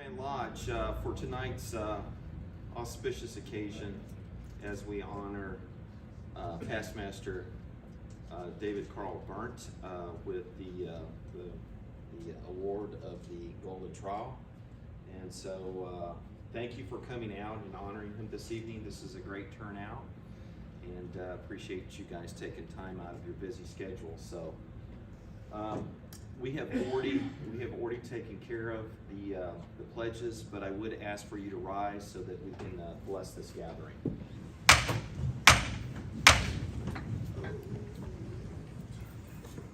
Land Lodge for tonight's auspicious occasion as we honor Past Master David Berndt with the award of the Golden Trowel. And so thank you for coming out and honoring him this evening. This is a great turnout, and appreciate you guys taking time out of your busy schedule. So we have already taken care of the pledges, but I would ask for you to rise so that we can bless this gathering.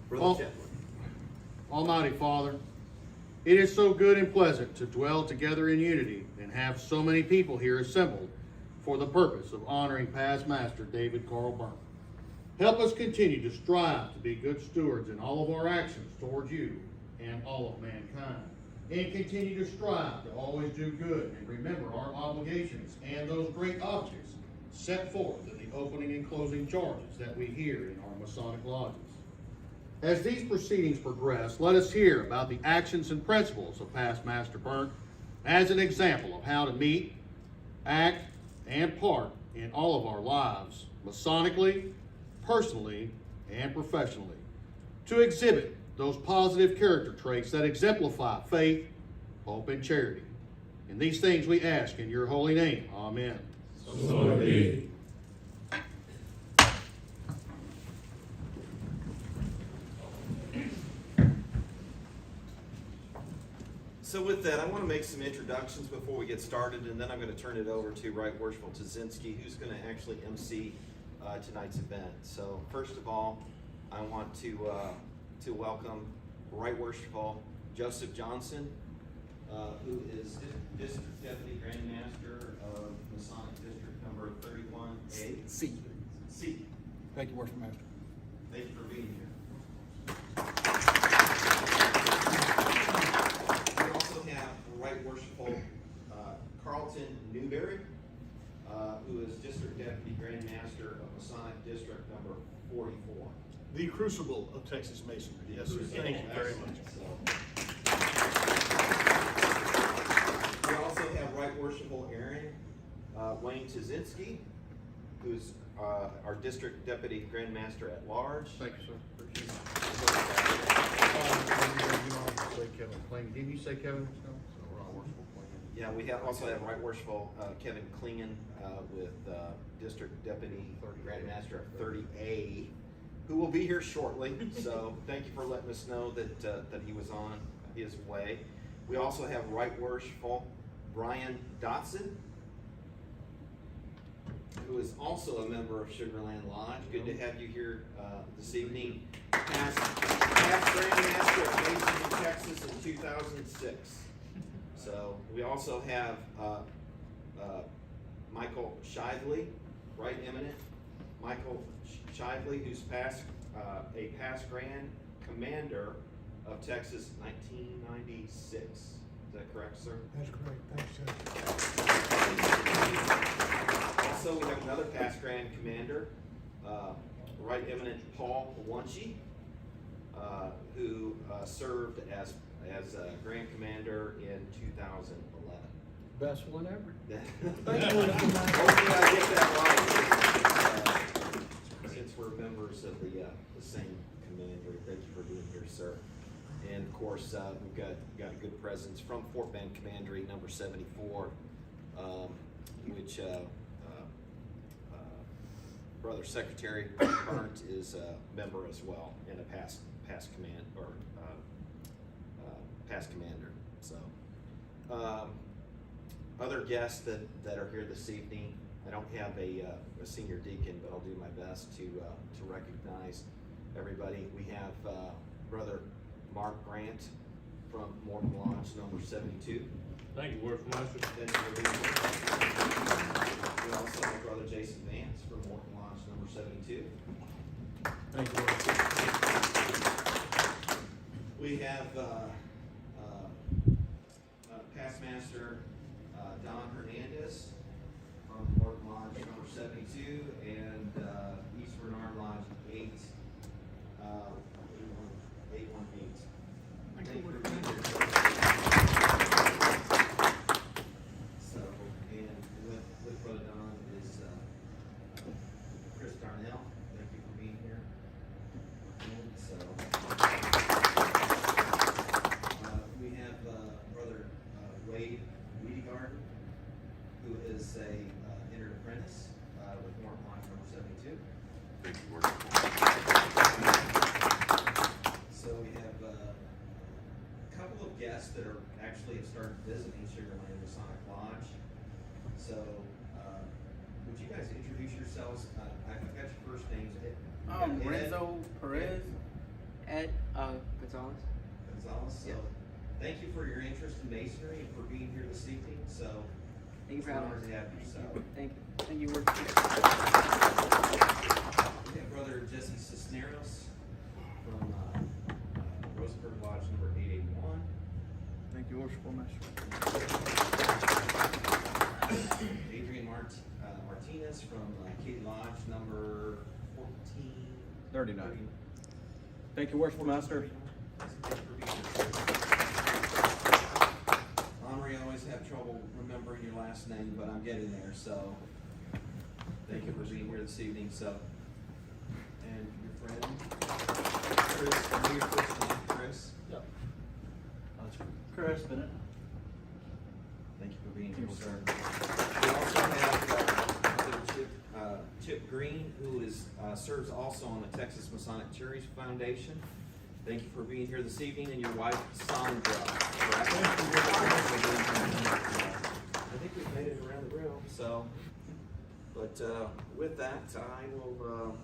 Brother Chetler. Almighty Father, it is so good and pleasant to dwell together in unity and have so many people here assembled for the purpose of honoring Past Master David Berndt. Help us continue to strive to be good stewards in all of our actions towards you and all of mankind, and continue to strive to always do good and remember our obligations and those great objects set forth in the opening and closing charges that we hear in our Masonic lodges. As these proceedings progress, let us hear about the actions and principles of Past Master Berndt as an example of how to meet, act, and part in all of our lives, Masonically, personally, and professionally, to exhibit those positive character traits that exemplify faith, hope, and charity. And these things we ask in your holy name. Amen. So it be. So with that, I want to make some introductions before we get started, and then I'm going to turn it over to Right Worshipful Tazinski, who's going to actually MC tonight's event. So first of all, I want to welcome Right Worshipful Joseph Johnson, who is District Deputy Grand Master of Masonic District number 31A. C. Thank you, Worship Master. Thank you for being here. We also have Right Worshipful Carlton Newberry, who is District Deputy Grand Master of Masonic District number 44. The crucible of Texas Masonry. Yes, sir. Thank you very much. We also have Right Worshipful Aaron Wayne Tazinski, who's our District Deputy Grand Master at Large. Thank you, sir. Didn't you say Kevin? Yeah, we also have Right Worshipful Kevin Klingen with District Deputy Grand Master of 30A, who will be here shortly. So thank you for letting us know that he was on his way. We also have Right Worshipful Brian Dotson, who is also a member of Sugarland Lodge. Good to have you here this evening. Past Grand Master of Masonry, Texas in 2006. So we also have Michael Shively, Right Eminent Michael Shively, who's a past Grand Commander of Texas 1996. Is that correct, sir? That's correct. Thanks, sir. Also, we have another past Grand Commander, Right Eminent Paul Wunschie, who served as Grand Commander in 2011. Best one ever. Hopefully I get that right. Since we're members of the same commander, thank you for being here, sir. And of course, we've got a good presence from Fort Bend Commandery number 74, which Brother Secretary Berndt is a member as well, and a past commander. So, other guests that are here this evening, I don't have a senior deacon, but I'll do my best to recognize everybody. We have Brother Mark Grant from Morton Lodge number 72. Thank you, Worship Master. Thank you for being here. We also have Brother Jason Vance from Morton Lodge number 72. Thank you, Worship. We have Past Master Don Hernandez from Morton Lodge number 72 and East Bernard Lodge 818. Thank you for being here. that are actually have started visiting Sugar Land Masonic Lodge. So, would you guys introduce yourselves? I've got your first names. Ed Renzo Perez, Ed Gonzalez. Gonzalez. So, Yeah. thank you for your interest in Masonry and for being here this evening. So, Thank you it's for an having honor us. to have you. So, Thank you. Thank you, Worship. we have Brother Jesse Cisneros from Rosenberg Lodge number 881. Thank you, Worshipful Master. Adrian Martinez from Katy Lodge number 39. Thank you, Worshipful Master. Henri, I always have trouble remembering your last name, but I'm getting there, so thank you for being here this evening. So, and your friend Chris, I know your first name, Chris. Yep. Chris Bennett. Thank you for being here, sir. We also have Chip Green, who serves also on the Texas Masonic Charities Foundation. Thank you for being here this evening, and your wife Sandra. Correct? I think we've made it around the room. So, but with that, I will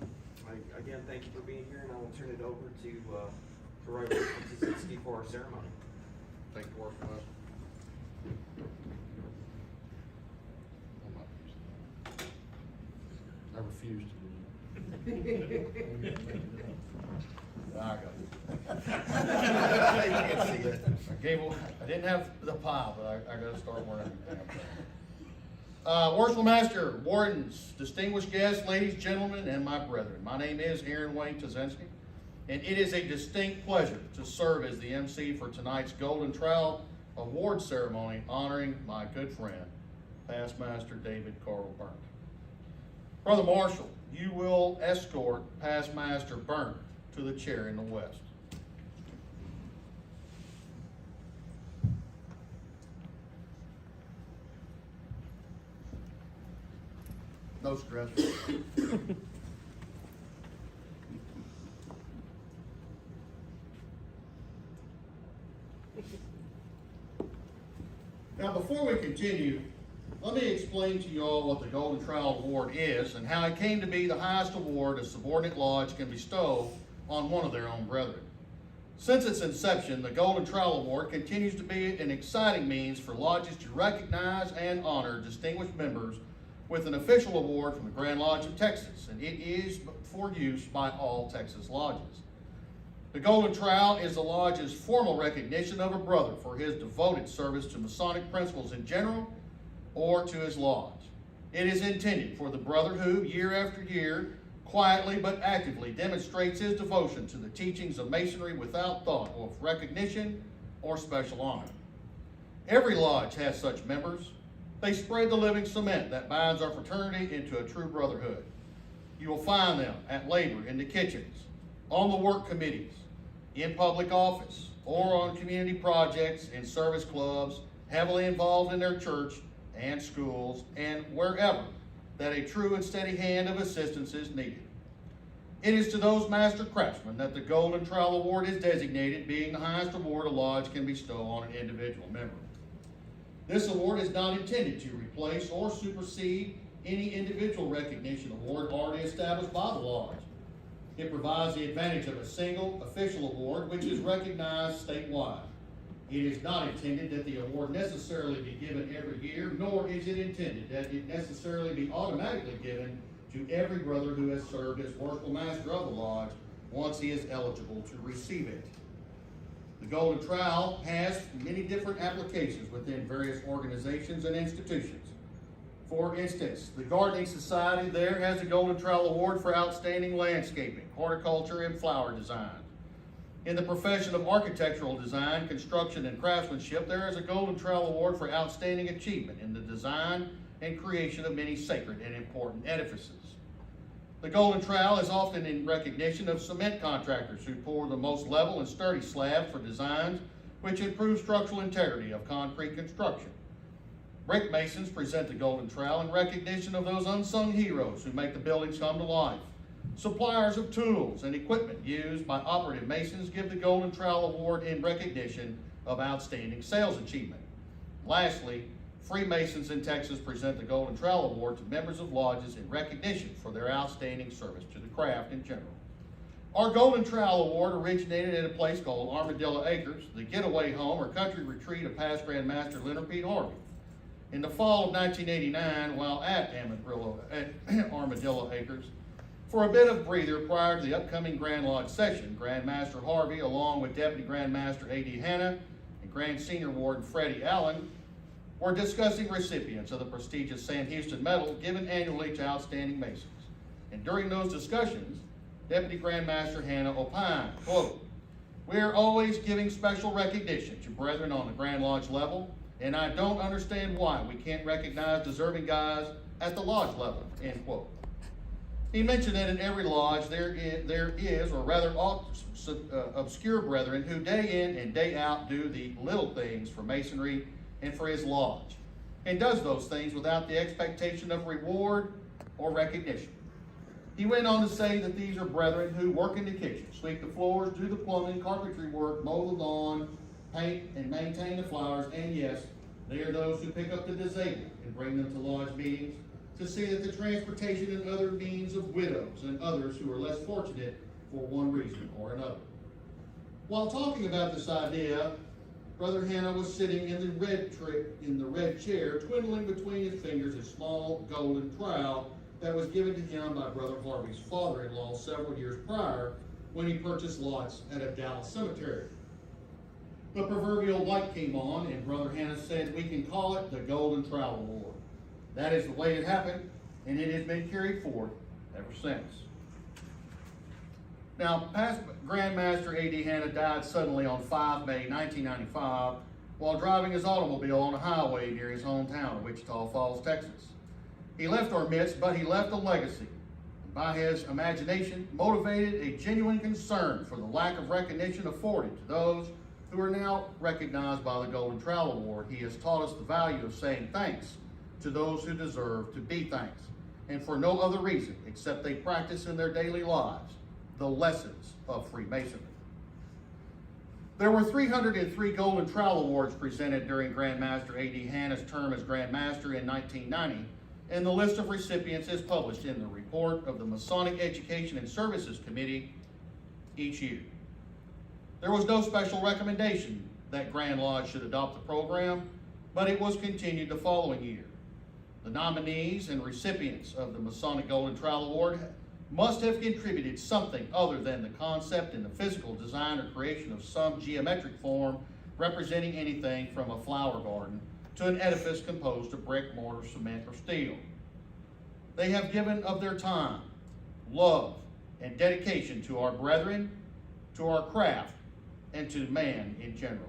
again thank you for being here, and I will turn it over to Roy Wilkinson for our ceremony. Thank you, Worship Master. I refuse to do it. I got it. You can't see it. I didn't have the pile, but I gotta start wearing it. Worshipful Master, wardens, distinguished guests, ladies, gentlemen, and my brethren. My name is Aaron Wayne Tazinski, and it is a distinct pleasure to serve as the MC for tonight's Golden Trowel Award ceremony honoring my good friend, Past Master David Berndt. Brother Marshall, you will escort Past Master Berndt to the chair in the west. No stress. Now, before we continue, let me explain to you all what the Golden Trowel Award is and how it came to be the highest award a subordinate lodge can bestow on one of their own brethren. Since its inception, the Golden Trowel Award continues to be an exciting means for lodges to recognize and honor distinguished members with an official award from the Grand Lodge of Texas, and it is for use by all Texas lodges. The Golden Trowel is the lodge's formal recognition of a brother for his devoted service to Masonic principles in general or to his lodge. It is intended for the brother who, year after year, quietly but actively demonstrates his devotion to the teachings of Masonry without thought of recognition or special honor. Every lodge has such members. They spread the living cement that binds our fraternity into a true brotherhood. You will find them at labor in the kitchens, on the work committees, in public office, or on community projects and service clubs, heavily involved in their church and schools, and wherever that a true and steady hand of assistance is needed. It is to those master craftsmen that the Golden Trowel Award is designated, being the highest award a lodge can bestow on an individual member. This award is not intended to replace or supersede any individual recognition award already established by the lodge. It provides the advantage of a single official award which is recognized statewide. It is not intended that the award necessarily be given every year, nor is it intended that it necessarily be automatically given to every brother who has served as worshipful master of the lodge once he is eligible to receive it. The Golden Trowel has many different applications within various organizations and institutions. For instance, the Gardening Society there has a Golden Trowel Award for outstanding landscaping, horticulture, and flower design. In the profession of architectural design, construction, and craftsmanship, there is a Golden Trowel Award for outstanding achievement in the design and creation of many sacred and important edifices. The Golden Trowel is often in recognition of cement contractors who pour the most level and sturdy slabs for designs which improve structural integrity of concrete construction. Brick masons present the Golden Trowel in recognition of those unsung heroes who make the buildings come to life. Suppliers of tools and equipment used by operative masons give the Golden Trowel Award in recognition of outstanding sales achievement. Lastly, Freemasons in Texas present the Golden Trowel Award to members of lodges in recognition for their outstanding service to the craft in general. Our Golden Trowel Award originated at a place called Armadillo Acres, the getaway home or country retreat of past Grand Master Leonard P. Harvey. In the fall of 1989, while at Armadillo Acres, for a bit of breather prior to the upcoming Grand Lodge session, Grand Master Harvey, along with Deputy Grand Master A.D. Hanna and Grand Senior Warden Freddie Allen, were discussing recipients of the prestigious Sam Houston Medal given annually to outstanding Masons. And during those discussions, Deputy Grand Master Hanna opined, quote, "We are always giving special recognition to brethren on the Grand Lodge level, and I don't understand why we can't recognize deserving guys at the lodge level," end quote. He mentioned that in every lodge there is, or rather obscure brethren who day in and day out do the little things for Masonry and for his lodge, and does those things without the expectation of reward or recognition. He went on to say that these are brethren who work in the kitchen, sweep the floors, do the plumbing, carpentry work, mow the lawn, paint, and maintain the flowers, and yes, they are those who pick up the disabled and bring them to lodge meetings to see that the transportation and other means of widows and others who are less fortunate for one reason or another. While talking about this idea, Brother Hanna was sitting in the red chair, twiddling between his fingers a small golden trowel that was given to him by Brother Harvey's father-in-law several years prior when he purchased lots at a Dallas cemetery. The proverbial light came on, and Brother Hanna said, "We can call it the Golden Trowel Award." That is the way it happened, and it has been carried forward ever since. Now, past Grand Master A.D. Hanna died suddenly on 5 May 1995 while driving his automobile on a highway near his hometown of Wichita Falls, Texas. He left our midst, but he left a legacy. And by his imagination, motivated a genuine concern for the lack of recognition afforded to those who are now recognized by the Golden Trowel Award. He has taught us the value of saying thanks to those who deserve to be thanked, and for no other reason except they practice in their daily lives the lessons of Freemasonry. There were 303 Golden Trowel Awards presented during Grand Master A.D. Hanna's term as Grand Master in 1990, and the list of recipients is published in the report of the Masonic Education and Services Committee each year. There was no special recommendation that Grand Lodge should adopt the program, but it was continued the following year. The nominees and recipients of the Masonic Golden Trowel Award must have contributed something other than the concept and the physical design or creation of some geometric form representing anything from a flower garden to an edifice composed of brick, mortar, cement, or steel. They have given of their time, love, and dedication to our brethren, to our craft, and to man in general.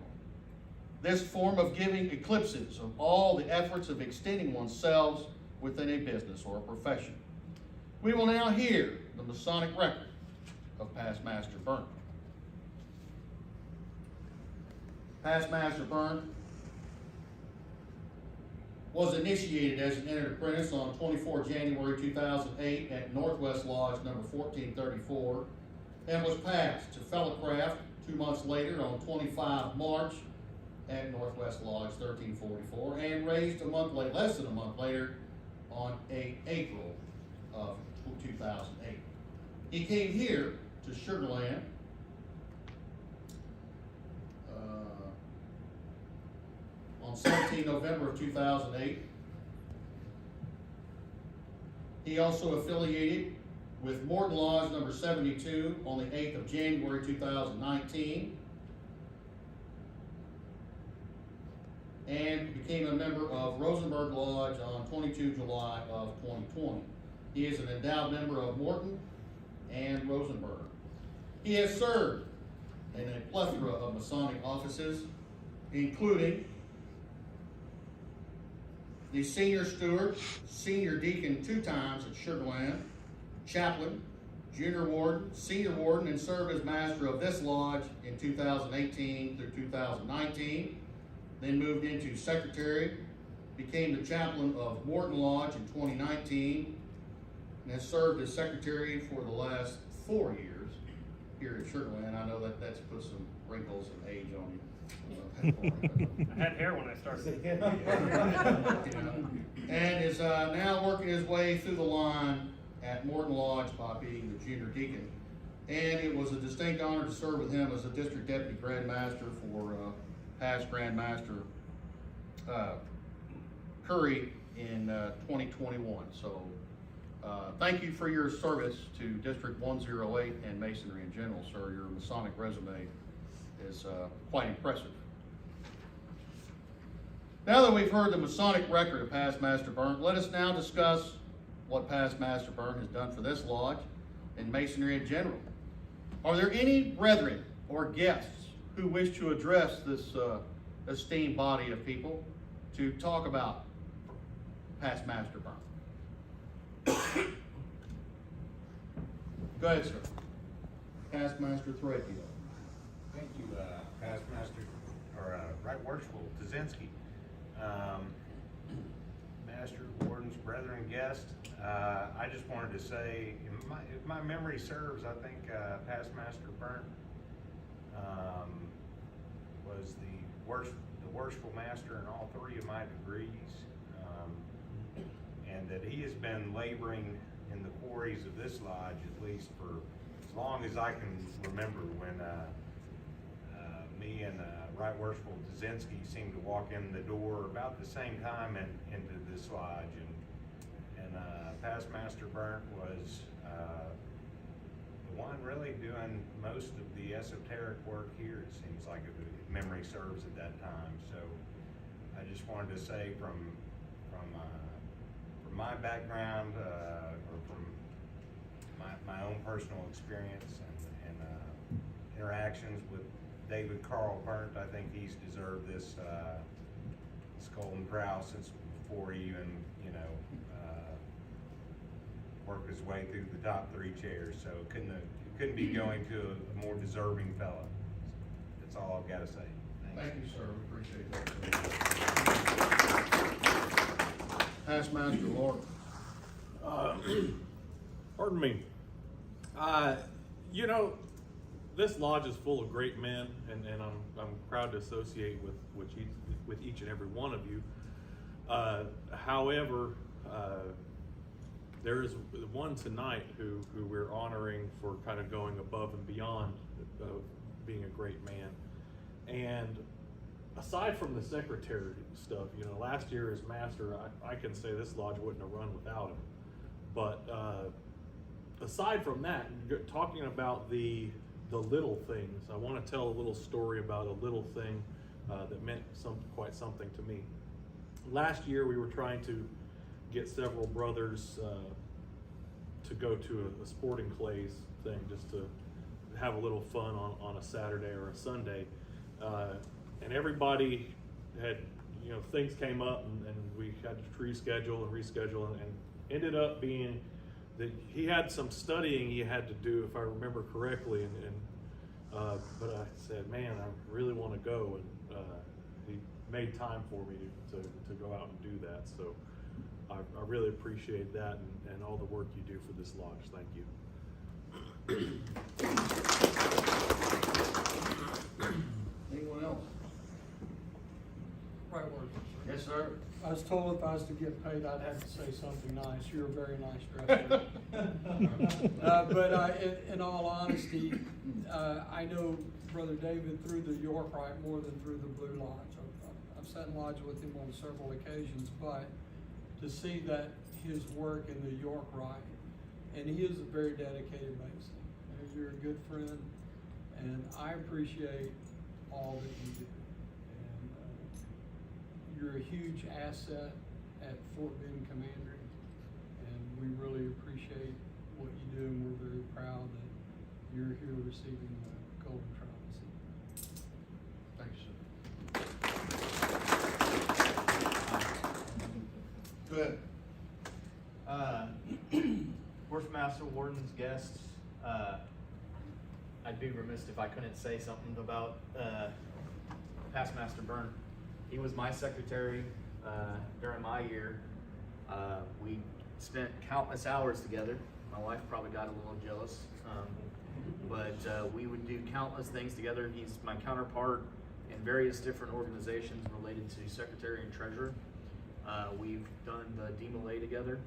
This form of giving eclipses of all the efforts of extending oneself within a business or a profession. We will now hear the Masonic record of Past Master Berndt. Past Master Berndt was initiated as an entered apprentice on 24 January 2008 at Northwest Lodge number 1434 and was passed to fellowcraft 2 months later on 25 March at Northwest Lodge 1344 and raised less than a month later on 8 April of 2008. He came here to Sugar Land on 17 November of 2008. He also affiliated with Morton Lodge number 72 on the 8th of January 2019 and became a member of Rosenberg Lodge on 22 July of 2020. He is an endowed member of Morton and Rosenberg. He has served in a plethora of Masonic offices, including the Senior Steward, Senior Deacon 2 times at Sugar Land, Chaplain, Junior Warden, Senior Warden, and served as Master of this Lodge in 2018 through 2019. Then moved into Secretary, became the Chaplain of Morton Lodge in 2019, and has served as Secretary for the last 4 years. here at Sugarland. I know that that's put some wrinkles and age on you. I had hair when I started. You know, and is now working his way through the line at Morton Lodge by being the junior deacon. And it was a distinct honor to serve with him as a district deputy grand master for past Grand Master Curry in 2021. So thank you for your service to District 108 and Masonry in general, sir. Your Masonic resume is quite impressive. Now that we've heard the Masonic record of Past Master Berndt, let us now discuss what Past Master Berndt has done for this lodge and Masonry in general. Are there any brethren or guests who wish to address this esteemed body of people to talk about Past Master Berndt? Go ahead, sir. Past Master Threadgill. Thank you, Past Master, or Right Worshipful Tazinski. Master, wardens, brethren, guests, I just wanted to say, if my memory serves, I think Past Master Berndt was the worshipful master in all three of my degrees, and that he has been laboring in the quarries of this lodge at least for as long as I can remember, when me and Right Worshipful Tazinski seemed to walk in the door about the same time into this lodge, and Past Master Berndt was the one really doing most of the esoteric work here, it seems like, if memory serves, at that time. So I just wanted to say from my background, or from my own personal experience and interactions with David Carl Berndt, I think he's deserved this Golden Trowel since before he even, worked his way through the top three chairs. So it couldn't be going to a more deserving fella. That's all I've got to say. Thank you, sir. We appreciate that. Past Master Lord. Pardon me. This lodge is full of great men, and I'm proud to associate with each and every one of you. However, there is one tonight who we're honoring for kind of going above and beyond being a great man. And aside from the secretary stuff, last year as master, I can say this lodge wouldn't have run without him. But aside from that, talking about the little things, I want to tell a little story about a little thing that meant quite something to me. Last year, we were trying to get several brothers to go to a sporting clays thing, just to have a little fun on a Saturday or a Sunday. And everybody had, things came up, and we had to reschedule and ended up being that he had some studying he had to do, if I remember correctly, but I said, man, I really want to go, and he made time for me to go out and do that. So I really appreciate that, and all the work you do for this lodge. Thank you. Anyone else? Right word. Yes, sir. I was told if I was to get paid, I'd have to say something nice. You're a very nice dresser. But in all honesty, I know Brother David through the York Rite more than through the Blue Lodge. I've sat in lodge with him on several occasions, but to see that his work in the York Rite, and he is a very dedicated Mason. You're a good friend, and I appreciate all that you do. You're a huge asset at Fort Bend Commandery, and we really appreciate what you do, and we're very proud that you're here receiving the Golden Trowel Award. Thanks, sir. Go ahead. Worship Master, wardens, guests, I'd be remiss if I couldn't say something about Past Master Berndt. He was my secretary during my year. We spent countless hours together. My wife probably got a little jealous, but we would do countless things together. He's my counterpart in various different organizations related to secretary and treasurer. We've done the DMLA together.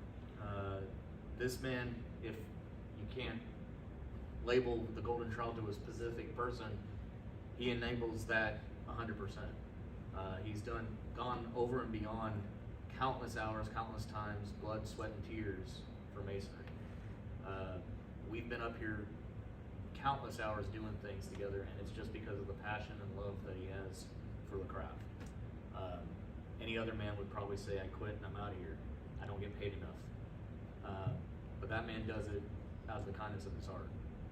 This man, if you can't label the Golden Trowel to a specific person, he enables that 100%. He's gone over and beyond countless hours, countless times, blood, sweat, and tears for Masonry. We've been up here countless hours doing things together, and it's just because of the passion and love that he has for the craft. Any other man would probably say, I quit and I'm out of here. I don't get paid enough. But that man does it out of the kindness of his heart.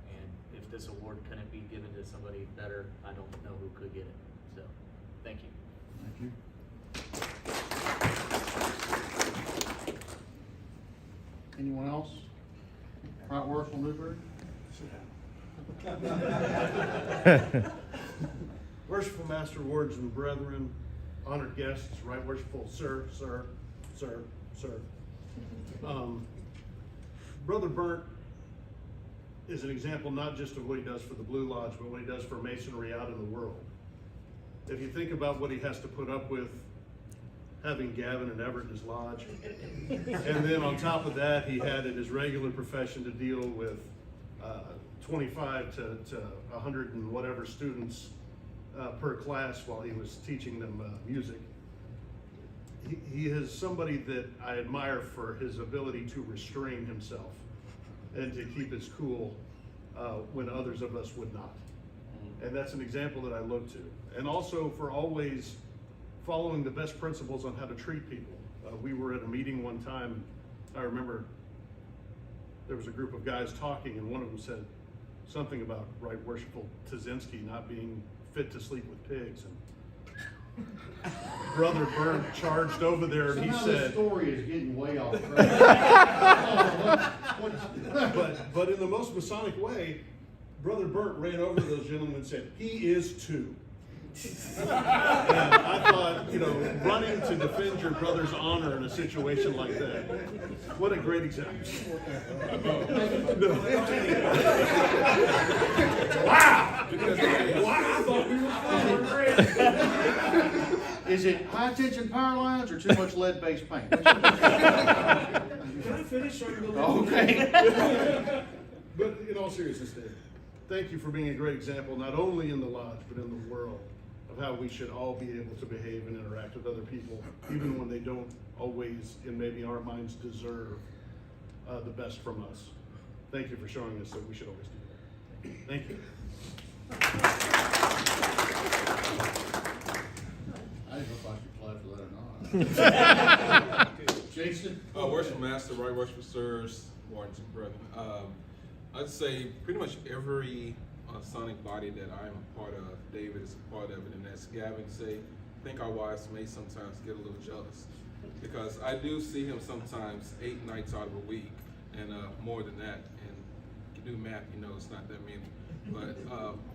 And if this award couldn't be given to somebody better, I don't know who could get it. So, thank you. Thank you. Anyone else? Right Worshipful Newberg? Worshipful Master, wards and brethren, honored guests, Right Worshipful Sir. Brother Berndt is an example not just of what he does for the Blue Lodge, but what he does for Masonry out in the world. If you think about what he has to put up with, having Gavin and Everett in his lodge, and then on top of that, he had in his regular profession to deal with 25 to 100 and whatever students per class while he was teaching them music. He is somebody that I admire for his ability to restrain himself and to keep his cool when others of us would not. And that's an example that I look to. And also for always following the best principles on how to treat people. We were at a meeting one time, I remember there was a group of guys talking, and one of them said something about Right Worshipful Tazinski not being fit to sleep with pigs. And Brother Berndt charged over there and Somehow he this said, story is getting way off track. but in the most Masonic way, Brother Berndt ran over to those gentlemen and said, he is too. And I thought, running to defend your brother's honor in a situation like that, what a great example. Wow! I thought we were Is it high tension power lines or too much lead-based paint? Can I finish? Okay. But in all seriousness, Dave, thank you for being a great example, not only in the lodge, but in the world, of how we should all be able to behave and interact with other people, even when they don't always, in maybe our minds, deserve the best from us. Thank you for showing us that we should always do that. Thank you. I didn't know if I should clap for that or not. Jason? Worship Master, Right Worshipful Sirs, wardens and brethren. I'd say pretty much every Sonic body that I am a part of, David is a part of it, and as Gavin say, I think our wives may sometimes get a little jealous, because I do see him sometimes 8 nights out of a week, and more than that, and you can do math, it's not that many. But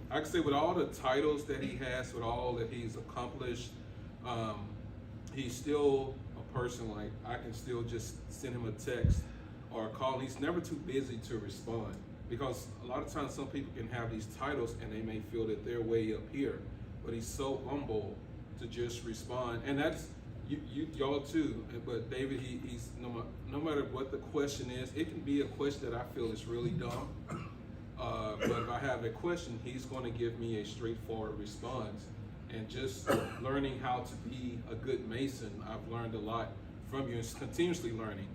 I can say with all the titles that he has, with all that he's accomplished, he's still a person, like I can still just send him a text or a call. He's never too busy to respond, because a lot of times some people can have these titles and they may feel that they're way up here, but he's so humble to just respond. And that's y'all too. But David, he's no matter what the question is, it can be a question that I feel is really dumb, but if I have a question, he's going to give me a straightforward response. And just learning how to be a good Mason, I've learned a lot from you, and continuously learning.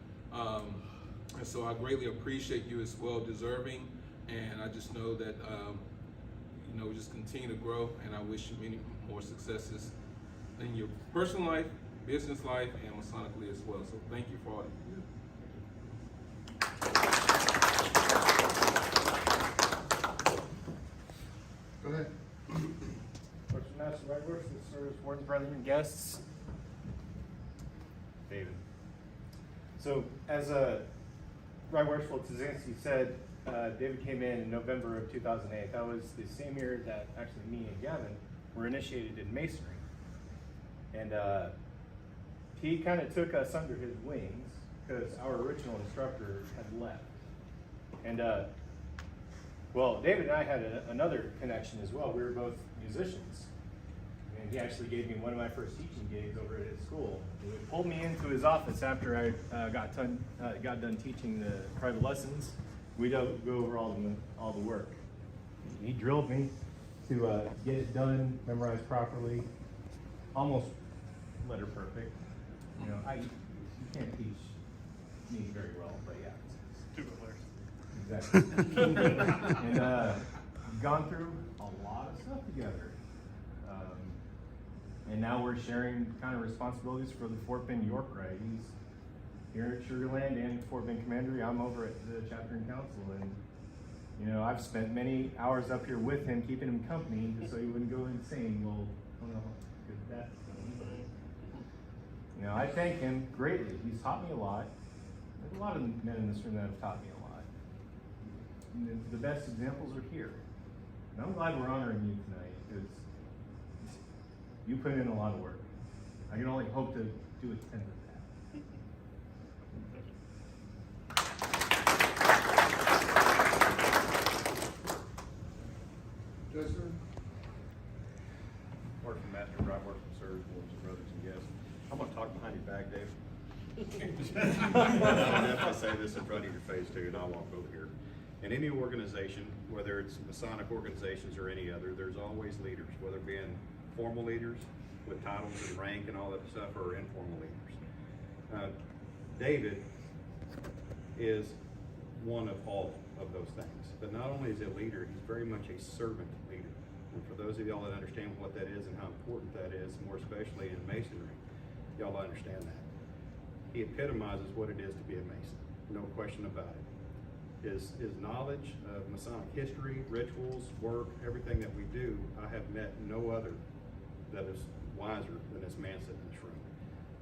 And so I greatly appreciate you as well, deserving, and I just know that just continue to grow, and I wish you many more successes in your personal life, business life, and Masonically as well. So thank you for all that you do. Go ahead. Worship Master, Right Worshipful Sirs, wardens, brethren, and guests. David. So, as Right Worshipful Tazinski said, David came in November of 2008. That was the same year that actually me and Gavin were initiated in Masonry. And he kind of took us under his wings because our original instructor had left. And Well, David and I had another connection as well. We were both musicians. And he actually gave me one of my first teaching gigs over at his school. He pulled me into his office after I got done teaching the private lessons. We'd go over all the work. He drilled me to get it done, memorized properly, almost letter perfect. You know, you can't teach me very well, but yeah. Tuba players. Exactly. And gone through a lot of stuff together. And now we're sharing kind of responsibilities for the Fort Bend York Rite. He's here at Sugar Land and Fort Bend Commandery. I'm over at the chapter and council, and you know, I've spent many hours up here with him, keeping him company, just so he wouldn't go insane. Well, I don't know how good that's going, but you know, I thank him greatly. He's taught me a lot. There's a lot of men in this room that have taught me a lot. And the best examples are here. And I'm glad we're honoring you tonight, because you put in a lot of work. I can only hope to do a tenth of that. Yes, sir. Working Master, right work from sirs, boards and brothers and guests. I'm gonna talk behind your back, Dave. I'll definitely say this in front of your face too, and I'll walk over here. In any organization, whether it's Masonic organizations or any other, there's always leaders, whether it be formal leaders with titles and rank and all that stuff, or informal leaders. David is one of all of those things. But not only is he a leader, he's very much a servant leader. And for those of y'all that understand what that is and how important that is, more especially in Masonry, y'all understand that. He epitomizes what it is to be a Mason, no question about it. His knowledge of Masonic history, rituals, work, everything that we do, I have met no other that is wiser than this man sitting in this room.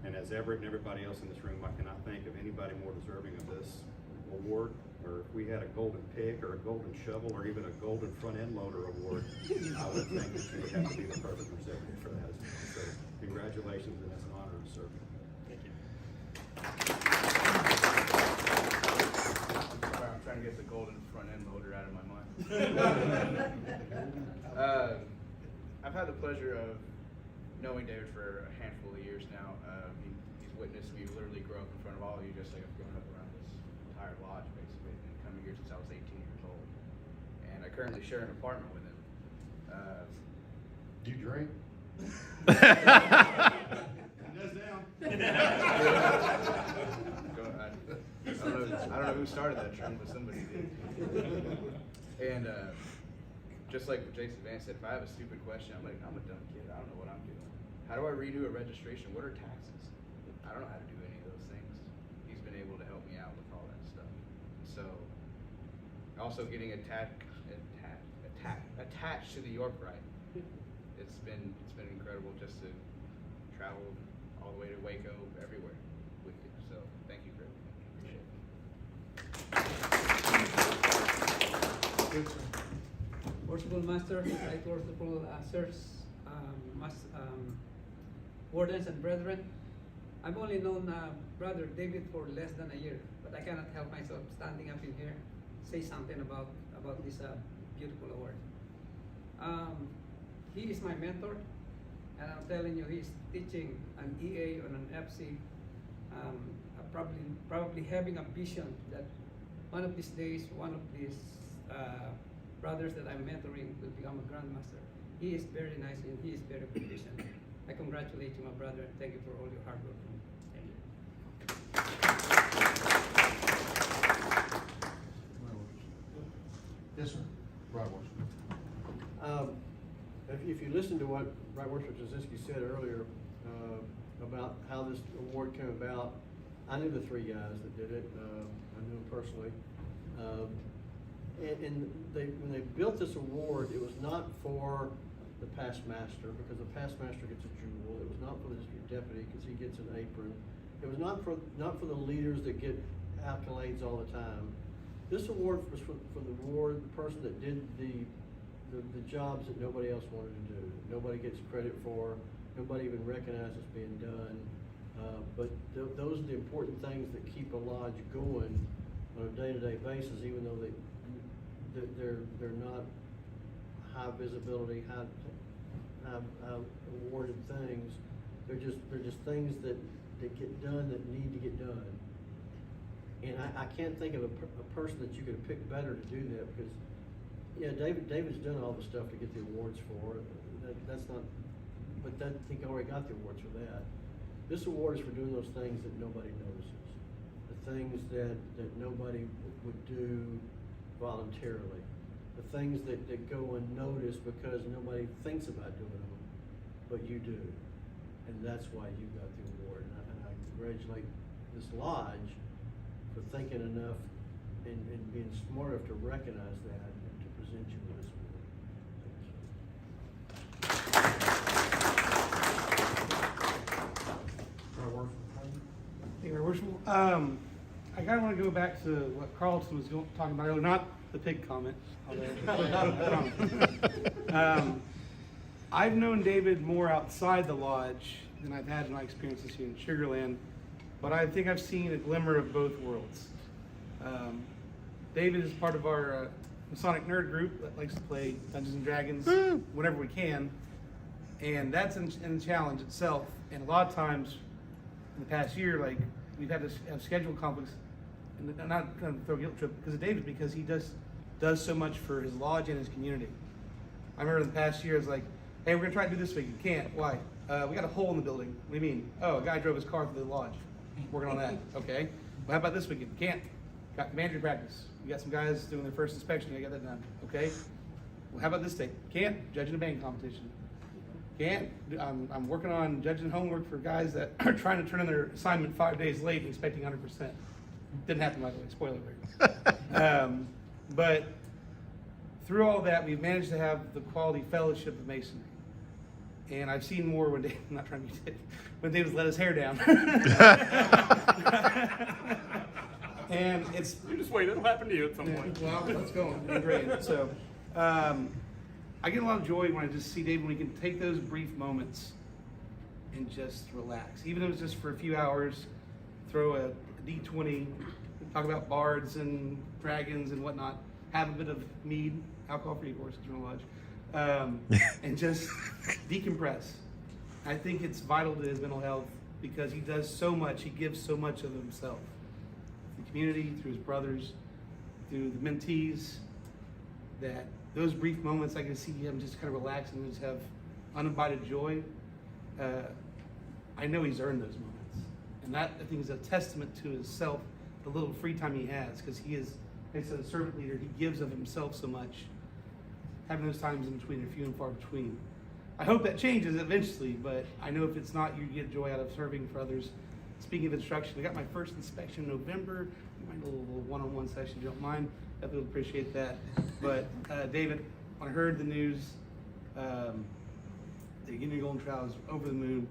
And as Everett and everybody else in this room, I cannot think of anybody more deserving of this award. Or if we had a golden pick or a golden shovel or even a golden front end loader award, I would think that you would have to be the perfect recipient for that. So congratulations, and it's an honor to serve you. Thank you. I'm trying to get the golden front end loader out of my mind. I've had the pleasure of knowing David for a handful of years now. He's witnessed me literally grow up in front of all of you, just like I've grown up around this entire lodge, basically. I've been coming here since I was 18 years old. And I currently share an apartment with him. Do you drink? I don't know who started that trend, but somebody did. And just like what Jason Vance said, if I have a stupid question, I'm a dumb kid. I don't know what I'm doing. How do I redo a registration? What are taxes? I don't know how to do any of those things. He's been able to help me out with all that stuff. So, also getting attached to the York Rite. It's been incredible just to travel all the way to Waco, everywhere with you. So, thank you for everything. Appreciate it. Good, sir. Worshipful Master, right worshipful sirs, wardens and brethren. I've only known Brother David for less than a year, but I cannot help myself standing up in here, say something about this beautiful award. He is my mentor, and I'm telling you, he's teaching an EA on an FC, probably having a vision that one of these days, one of these brothers that I'm mentoring will become a grandmaster. He is very nice and he is very proficient. I congratulate you, my brother, and thank you for all your hard work. Thank you. Yes, sir. Right, worship. If you listen to what Right Worship Jasinski said earlier about how this award came about, I knew the three guys that did it. I knew them personally. And when they built this award, it was not for the past master, because the past master gets a jewel. It was not for the district deputy, because he gets an apron. It was not for the leaders that get accolades all the time. This award was for the person that did the jobs that nobody else wanted to do. Nobody gets credit for. Nobody even recognizes being done. But those are the important things that keep a lodge going on a day-to-day basis, even though they're not high visibility, high awarded things. They're just things that get done that need to get done. And I can't think of a person that you could have picked better to do that, because, yeah, David's done all the stuff to get the awards for. That's not, but I think he already got the awards for that. This award is for doing those things that nobody notices, the things that nobody would do voluntarily, the things that go unnoticed because nobody thinks about doing them, but you do. And that's why you got the award. And I congratulate this lodge for thinking enough and being smart enough to recognize that and to present you with this award. Thank you, Your Worship. I kind of want to go back to what Carlton was talking about earlier, not the pig comment. I've known David more outside the lodge than I've had in my experiences here in Sugar Land, but I think I've seen a glimmer of both worlds. David is part of our Masonic nerd group that likes to play Dungeons and Dragons whenever we can, and that's a challenge itself. And a lot of times in the past year, like, we've had to have schedule conflicts, and I'm not going to throw a guilt trip because of David, because he does so much for his lodge and his community. I remember in the past year, it's like, hey, we're gonna try to do this week. You can't. Why? We got a hole in the building. What do you mean? Oh, a guy drove his car through the lodge. Working on that. Okay. Well, how about this weekend? Can't. Got manager practice. We got some guys doing their first inspection. I got that done. Okay. Well, how about this day? Can't. Judging a band competition. Can't. I'm working on judging homework for guys that are trying to turn in their assignment 5 days late and expecting 100%. Didn't happen, by the way. Spoiler alert. But through all that, we've managed to have the quality fellowship of Masonry. And I've seen more when Dave, I'm not trying to be Dave, when David's let his hair down. And it's... You just wait, it'll happen to you at some point. Well, let's go. Great. So, I get a lot of joy when I just see David, when he can take those brief moments and just relax. Even if it's just for a few hours, throw a D20, talk about bards and dragons and whatnot, have a bit of mead, alcohol-free, of course, because we're in a lodge, and just decompress. I think it's vital to his mental health because he does so much, he gives so much of himself. The community, through his brothers, through the mentees, that those brief moments I can see him just kind of relax and just have unabided joy. I know he's earned those moments. And that, I think, is a testament to himself, the little free time he has, because he is, as a servant leader, he gives of himself so much. Having those times in between are few and far between. I hope that changes eventually, but I know if it's not, you get joy out of serving for others. Speaking of instruction, I got my first inspection in November. We might do a little one-on-one session, if you don't mind. I would appreciate that. But David, when I heard the news, that getting your Golden Trowel is over the moon.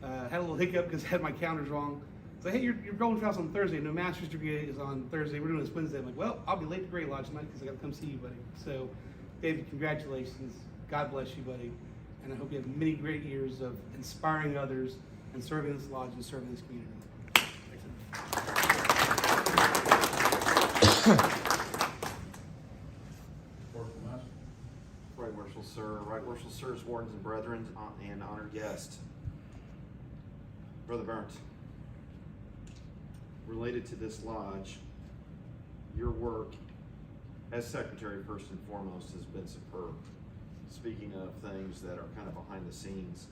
Had a little hiccup because I had my calendars wrong. So, hey, your Golden Trowel's on Thursday. No master's degree is on Thursday. We're doing this Wednesday. I'm like, well, I'll be late to Gray Lodge tonight because I got to come see you, buddy. So, David, congratulations. God bless you, buddy. And I hope you have many great years of inspiring others and serving this lodge and serving this community. Right Worshipful Sir, Right Worshipful Sirs, Wardens and Brethren, and honored guest, Brother Berndt. Related to this lodge, your work as secretary, first and foremost, has been superb. Speaking of things that are kind of behind the scenes,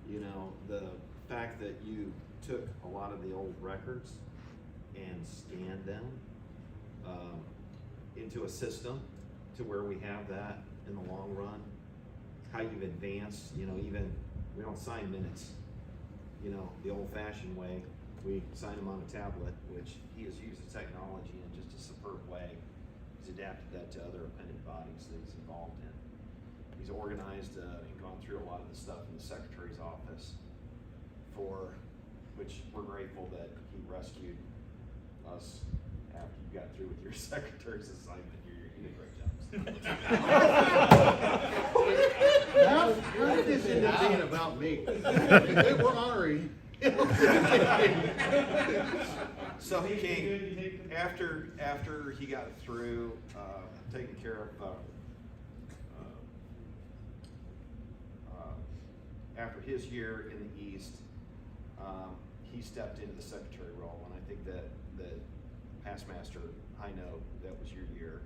you know, the fact that you took a lot of the old records and scanned them into a system to where we have that in the long run, how you've advanced, you know, even, we don't sign minutes, you know, the old-fashioned way. We sign them on a tablet, which he has used the technology in just a superb way. He's adapted that to other appended bodies that he's involved in. He's organized and gone through a lot of the stuff in the secretary's office, for which we're grateful that he rescued us after you got through with your secretary's assignment. You did a great job. How did this end up being about me? We're honoring. So he came. after he got through taking care of after his year in the East, he stepped into the secretary role, and I think that Past Master, I know that was your year,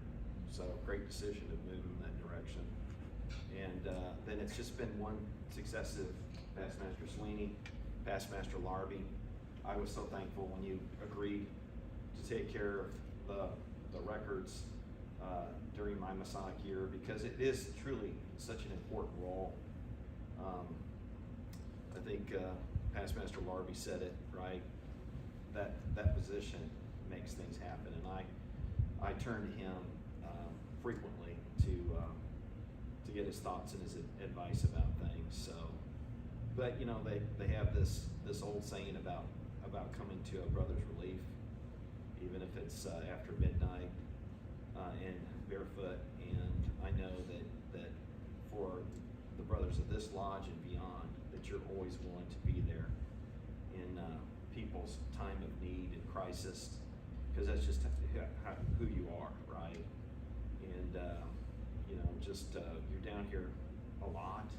so great decision to move in that direction. And then it's just been one successive Past Master Sweeney, Past Master Larby. I was so thankful when you agreed to take care of the records during my Masonic year, because it is truly such an important role. I think Past Master Larby said it right. That position makes things happen, and I turn to him frequently to get his thoughts and his advice about things. So, but you know, they have this old saying about coming to a brother's relief, even if it's after midnight and barefoot. And I know that for the brothers of this lodge and beyond, that you're always willing to be there in people's time of need and crisis, because that's just who you are, right? And you know, just you're down here a lot,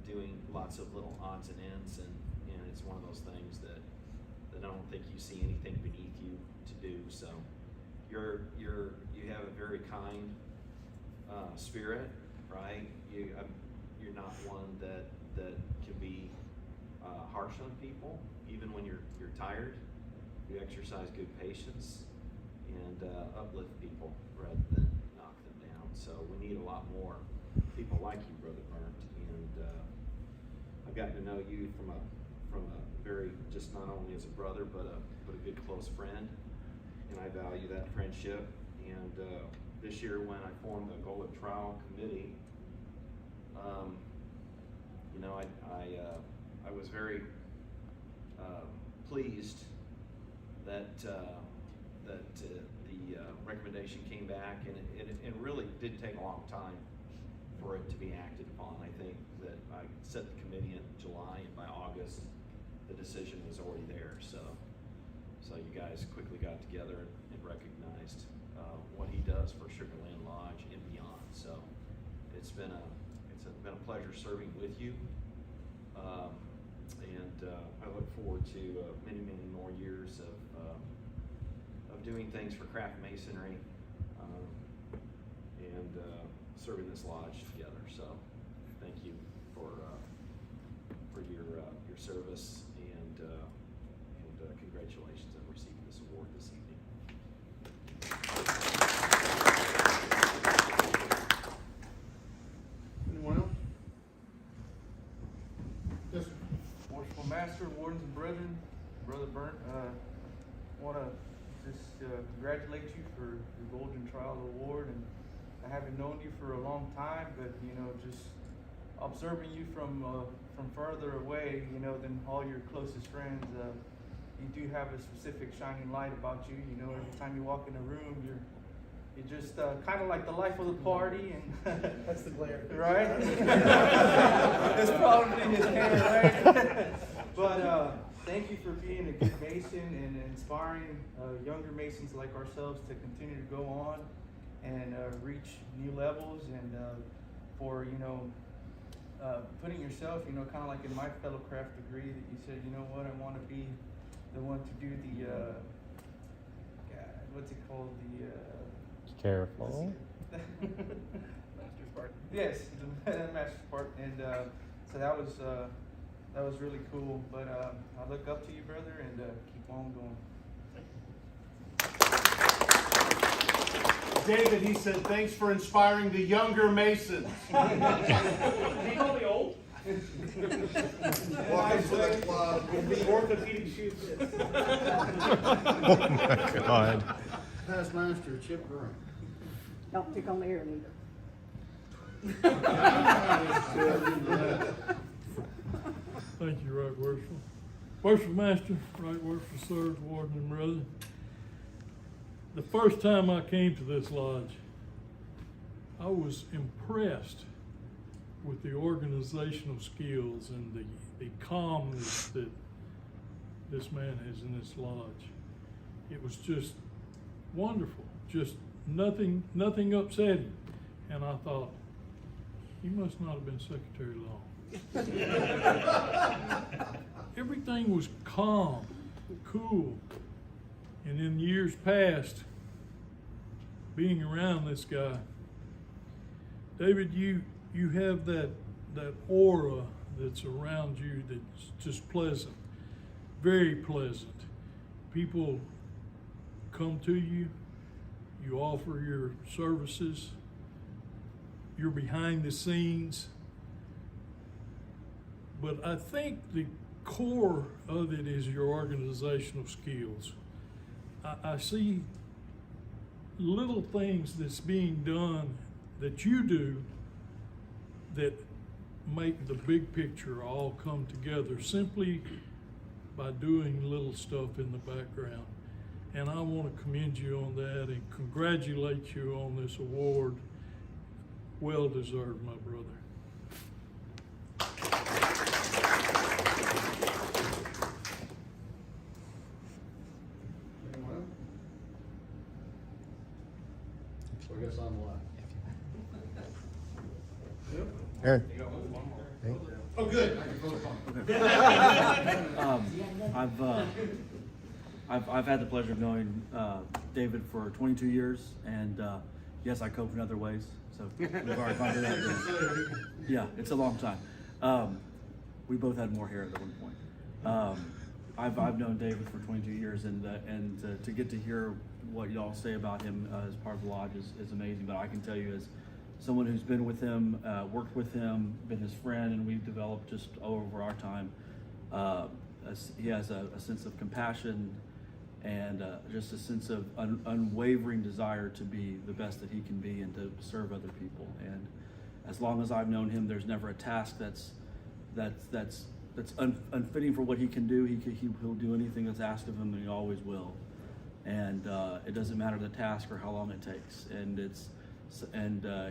doing lots of little odds and ends, and it's one of those things that I don't think you see anything beneath you to do. So you have a very kind spirit, right? You're not one that can be harsh on people, even when you're tired. You exercise good patience and uplift people rather than knock them down. So we need a lot more people like you, Brother Berndt. And I've gotten to know you from a very, just not only as a brother, but a good close friend, and I value that friendship. And this year, when I formed the Golden Trowel Committee, you know, I was very pleased that the recommendation came back, and it really did take a long time for it to be acted upon. I think that I set the committee in July, and by August, the decision was already there. So you guys quickly got together and recognized what he does for Sugarland Lodge and beyond. So it's been a pleasure serving with you, and I look forward to many more years of doing things for craft masonry and serving this lodge together. So thank you for your service, and congratulations on receiving this award this evening. Anyone else? Yes, sir. Worshipful Master, Wardens and Brethren, Brother Berndt, want to just congratulate you for the Golden Trowel Award. And I haven't known you for a long time, but you know, just observing you from further away, you know, than all your closest friends, you do have a specific shining light about you. You know, every time you walk in a room, you're just kind of like the life of the party, and That's the glare. right? It's probably his hair, right? But thank you for being a good Mason and inspiring younger Masons like ourselves to continue to go on and reach new levels, and for, you know, putting yourself, you know, kind of like in my fellow craft degree, that you said, you know what, I want to be the one to do the, what's it called, the Careful. Master's part. Yes, the Master's part, and so that was really cool. But I look up to you, brother, and keep on going. David, he said, thanks for inspiring the younger Masons. He called me old. Welcome to the club. Orthopedic shoes. Oh my God. Past Master Chip Berndt. Don't pick on the air neither. Thank you, Right Worshipful. Worshipful Master, Right Worshipful Sirs, Warden and Brother. The first time I came to this lodge, I was impressed with the organizational skills and the calmness that this man has in this lodge. It was just wonderful, just nothing upsetting. And I thought, he must not have been secretary long. Everything was calm, cool. And in years past, being around this guy, David, you have that aura that's around you that's just pleasant, very pleasant. People come to you, you offer your services, you're behind the scenes. But I think the core of it is your organizational skills. I see little things that's being done that you do that make the big picture all come together simply by doing little stuff in the background. And I want to commend you on that and congratulate you on this award. Well deserved, my brother. So I guess I'm live. Aaron. Oh, good. I've had the pleasure of knowing David for 22 years, and yes, I cope in other ways. So we've already gone through that. Yeah, it's a long time. We both had more hair at one point. I've known David for 22 years, and to get to hear what y'all say about him as part of the lodge is amazing. But I can tell you, as someone who's been with him, worked with him, been his friend, and we've developed just over our time, he has a sense of compassion and just a sense of unwavering desire to be the best that he can be and to serve other people. And as long as I've known him, there's never a task that's unfitting for what he can do. He'll do anything that's asked of him, and he always will. And it doesn't matter the task or how long it takes. And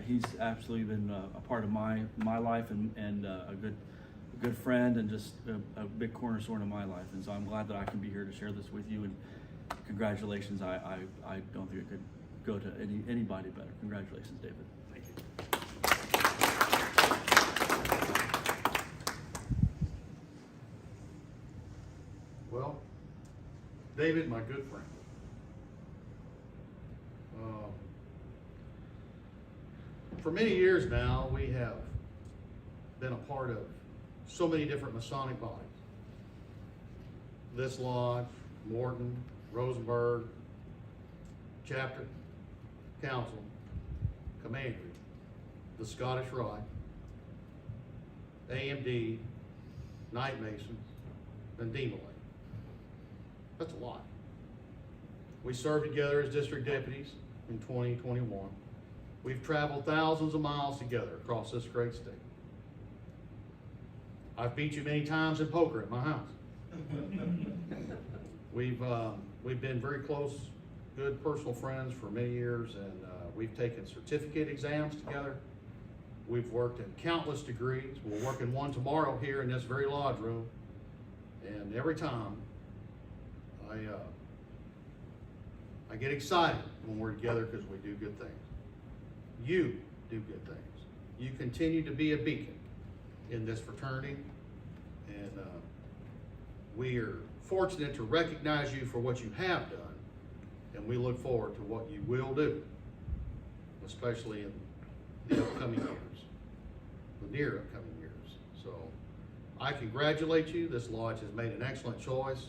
he's absolutely been a part of my life and a good friend and just a big cornerstone of my life. And so I'm glad that I can be here to share this with you. And congratulations. I don't think it could go to anybody better. Congratulations, David. Thank you. Well, David, my good friend. For many years now, we have been a part of so many different Masonic bodies. This lodge, Morton, Rosenberg, chapter, council, commandery, the Scottish Rite, AMD, Knight Masons, and Demolay. That's a lot. We served together as district deputies in 2021. We've traveled thousands of miles together across this great state. I've beat you many times in poker at my house. We've been very close, good personal friends for many years, and we've taken certificate exams together. We've worked in countless degrees. We'll work in one tomorrow here in this very lodge room. And every time I get excited when we're together because we do good things. You do good things. You continue to be a beacon in this fraternity, and we are fortunate to recognize you for what you have done, and we look forward to what you will do, especially in the upcoming years, the near upcoming years. So I congratulate you. This lodge has made an excellent choice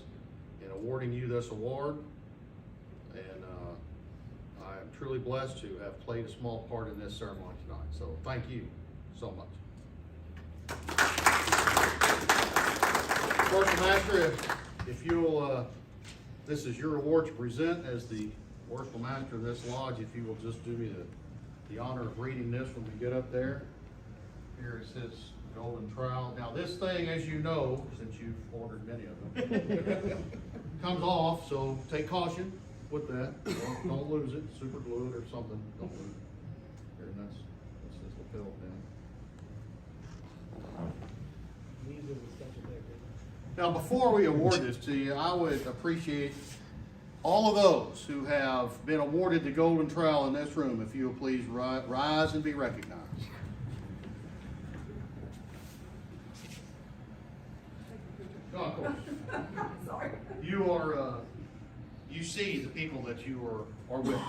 in awarding you this award, and I am truly blessed to have played a small part in this ceremony tonight. So thank you so much. First Master, if you'll, this is your award to present as the Worshipful Master of this lodge. If you will just do me the honor of reading this when we get up there. Here is his Golden Trowel. Now this thing, as you know, since you've ordered many of them, comes off, so take caution with that. Don't lose it, super glue it or something. Don't lose it. Here, and that's his lapel pin. Now before we award this to you, I would appreciate all of those who have been awarded the Golden Trowel in this room, if you will please rise and be recognized. Oh, of course. Sorry. You are, you see the people that you are with.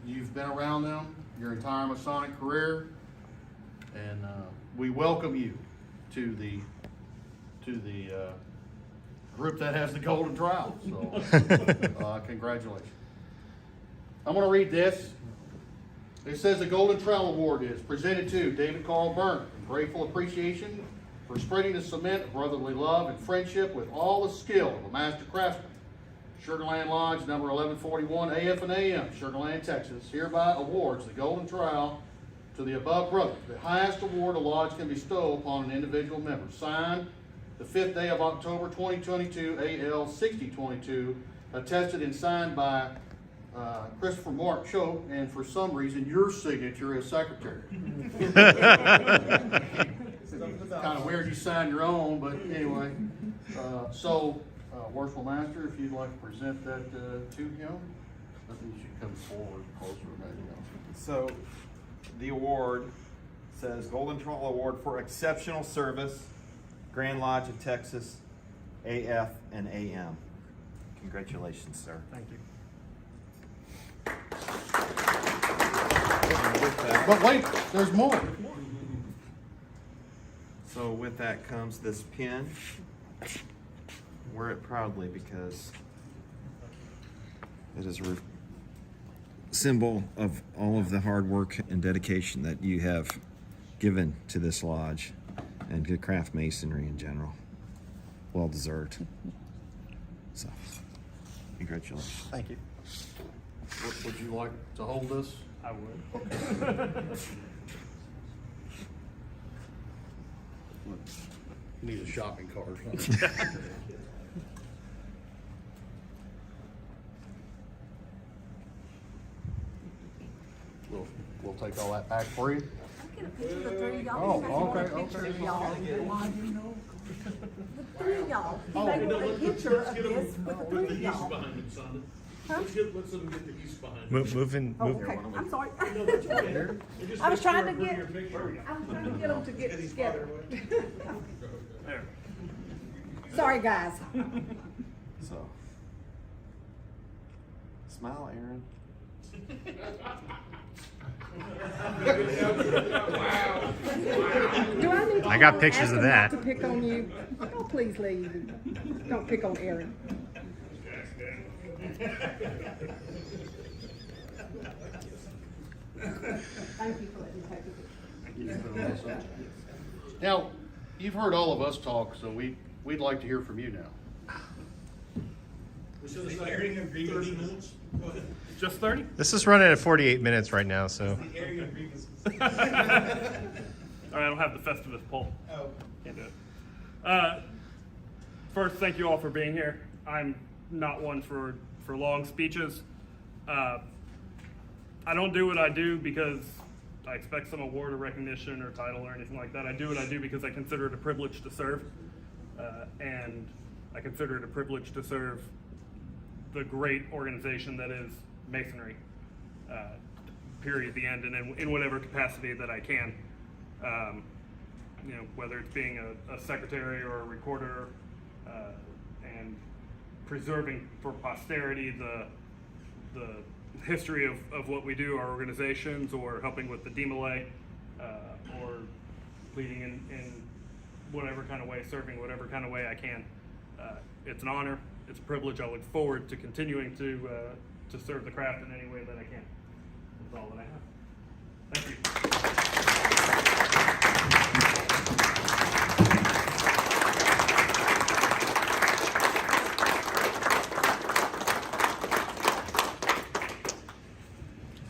You've been around them your entire Masonic career, and we welcome you to the group that has the Golden Trowel. So, congratulations. I'm going to read this. It says the Golden Trowel Award is presented to David Carl Berndt in grateful appreciation for spreading the cement of brotherly love and friendship with all the skill of a master craftsman. Sugarland Lodge, number 1141 AF and AM, Sugarland, Texas, hereby awards the Golden Trowel to the above brothers, the highest award a lodge can bestow upon an individual member. Signed the 5th day of October 2022, AL 6022, attested and signed by Christopher Mark Choate, and for some reason your signature as secretary. Kind of weird you sign your own, but anyway. Worshipful Master, if you'd like to present that to him, I think you should come forward closer, maybe. So, the award says Golden Trowel Award for Exceptional Service, Grand Lodge of Texas, AF and AM. Congratulations, sir. Thank you. But wait, there's more. So with that comes this pin. Wear it proudly because it is a symbol of all of the hard work and dedication that you have given to this lodge and to craft masonry in general. Well deserved. So, congratulations. Thank you. Would you like to hold this? I would. You need a shopping cart. We'll take all that back for you. Get a picture of the three of y'all. Oh, okay, A picture okay. of y'all. The three of y'all. Oh, They want a picture of this with the three of y'all. Huh? Let's let them get the east behind it. Moving. Oh, okay, I'm sorry. I was trying to get them to get together. Sorry, guys. So, smile, Aaron. Do I need to I got ask pictures of them that. not to pick on you? Oh, please leave. Don't pick on Aaron. Thank you for letting me take a picture. Now, you've heard all of us talk, so we'd like to hear from you now. Just 30? This is running at 48 minutes right now, so. All right, I don't have the Festivus poll. Oh. Can't do it. First, thank you all for being here. I'm not one for long speeches. I don't do what I do because I expect some award or recognition or title or anything like that. I do what I do because I consider it a privilege to serve. And I consider it a privilege to serve the great organization that is Masonry, period, the end, and in whatever capacity that I can. You know, whether it's being a secretary or a recorder, and preserving for posterity the history of what we do, our organizations, or helping with the DMLA, or leading in whatever kind of way, serving whatever kind of way I can. It's an honor, it's a privilege. I look forward to continuing to serve the craft in any way that I can. That's all that I have. Thank you.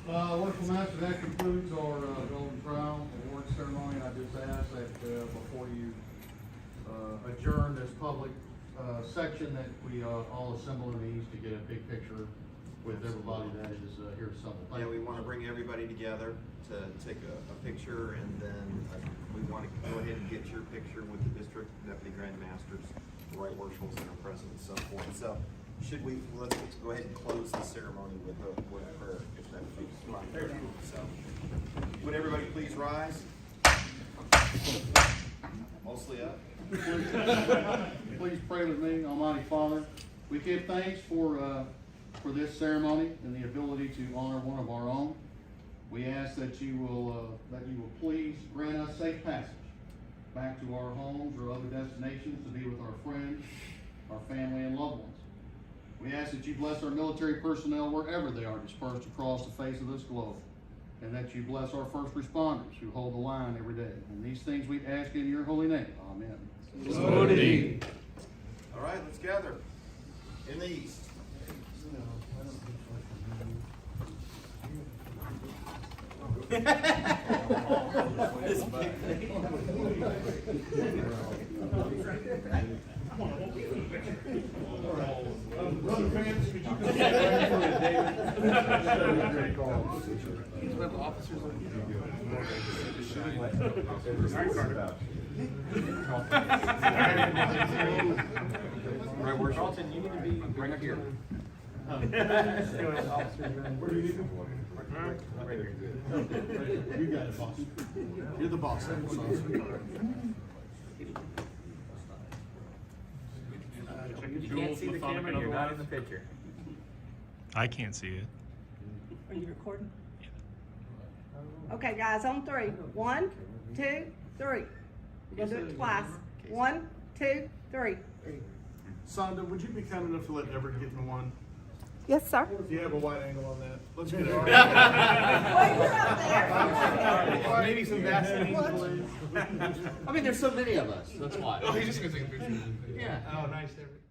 Wonderful Master, that concludes our Golden Trowel Award ceremony. I just ask that before you adjourn this public section that we all assemble in these to get a big picture with everybody that is here assembled. Yeah, we want to bring everybody together to take a picture, and then we want to go ahead and get your picture with the district deputy grand masters, the right worshipfuls that are present, and so forth. So Should we, let's go ahead and close the ceremony with a prayer, if that feels right. So, would everybody please rise? Mostly up. Please pray with me. Almighty Father, we give thanks for this ceremony and the ability to honor one of our own. We ask that you will please grant us safe passage back to our homes or other destinations to be with our friends, our family, and loved ones. We ask that you bless our military personnel wherever they are dispersed across the face of this globe, and that you bless our first responders who hold the line every day. And these things we ask in your holy name. Amen. All right, let's gather in the east. Brother fans, could you come back for The officers Right, where's Charlton? You need to be right here. Where do you need them? Right here. You got it, boss. You're the boss. You can't see the camera, you're not in the picture. I can't see it. Are you recording? Okay, guys, on three. 1, 2, 3. We're gonna do it twice. 1, 2, 3. Sonda, would you be kind enough to let Everett get in one? Yes, sir. Do you have a wide angle on that? Let's get it. Well, you're up there. Maybe some Vaseline. I mean, there's so many of us. That's why. Oh, he's just gonna take a picture. Yeah. Oh, nice, Everett.